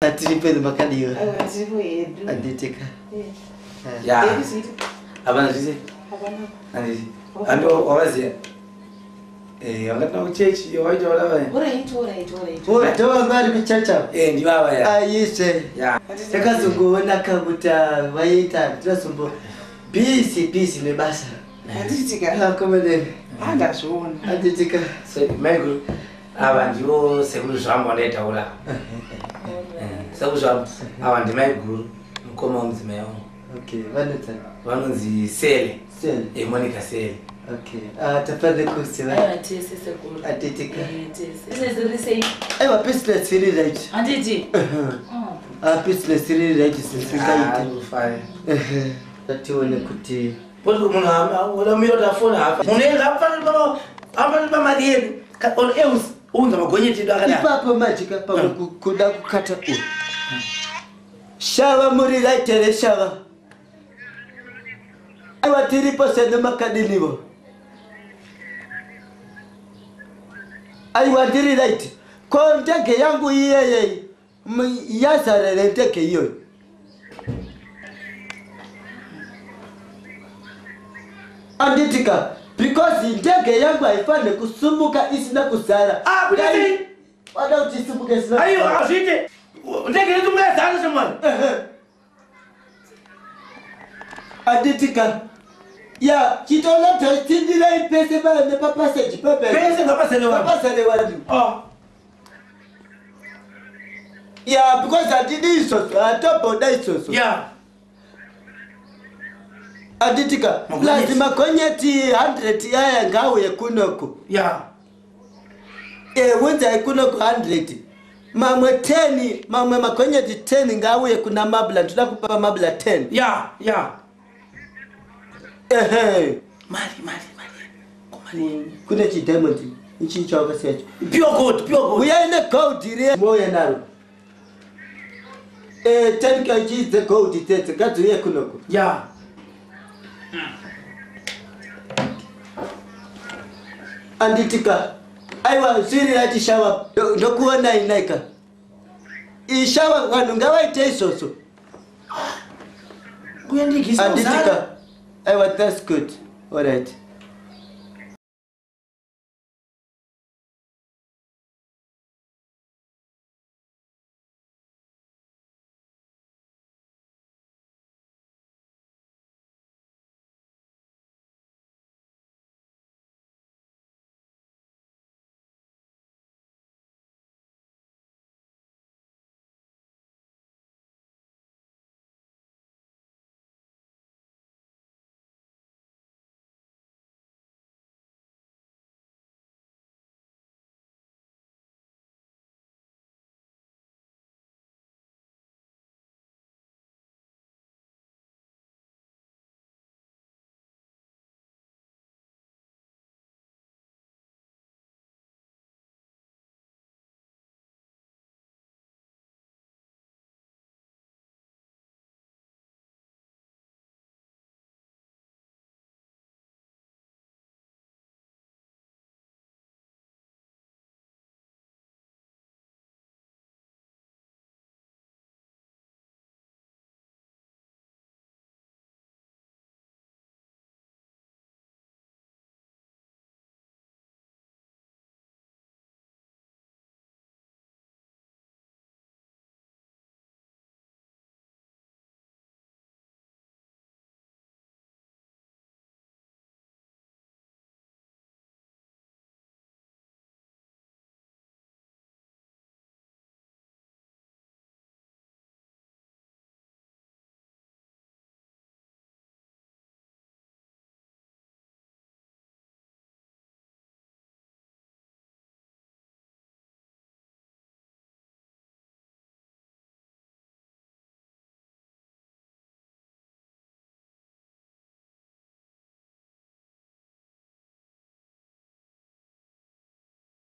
Atiripe the Macadillo. Anditica. Yeah. Abanzi. And always here. I'm not no church, you are what about the church? And you are, yes, yeah. The cousin go on a cabuta, Vaita, Dressumbo. Peace in the bassa. Anditica, how come in? And that's one. Anditica. So, my group. I want you, Sekuru Zvambu later. Sekuru Zvambu, I want the my group. Come on, my own. Okay, one is the sale. A Monica sale. Okay. Tapade kusi. Atitika. This is the same. I'm a business really right. Antiti. A business really right since we can't find. That you want to kuti. What do you know? What am I on the phone? Munela, I'm not married. On else, unga magonyeti dagala. Papa magic papa kuda kukata u. Shawa muri right tere shawa. Awa 3% makadinibo. Aiwa diri right. Ko ndege yangu yeye yasare ndege hiyo. Anditika because ndege yangu haifanye kusumbuka isina kusara. Udai. Wada utisumbuka isina. Ayo asite. Ndege yetu mnasara semana. Anditika. Ya, kitola tindila ipese ba ne papa seji papa. Pese papa selewa. Papa selewa. Oh. Yeah, because I did this so I top of that so. Yeah. Aditika, lazima konyeti 100 yaya ngawe kunoko. Yeah. Wenza kunoko 100. Mamwe 10, mamwe makonyeti 10 ngawe kuna Mabla, tutakupa Mabla 10. Yeah, yeah. Mali. Kuna chi diamond. Ichi choka secho. Pure gold. We are in a gold dire moya naro. 10 kg the gold tete katu ye kunoko. Yeah. Anditika. Aiwa siri ati shawa ndokuona inaika. Ishawa wanungawa itesoso. Kuyandikisa. Anditika. Aiwa that's good. All right.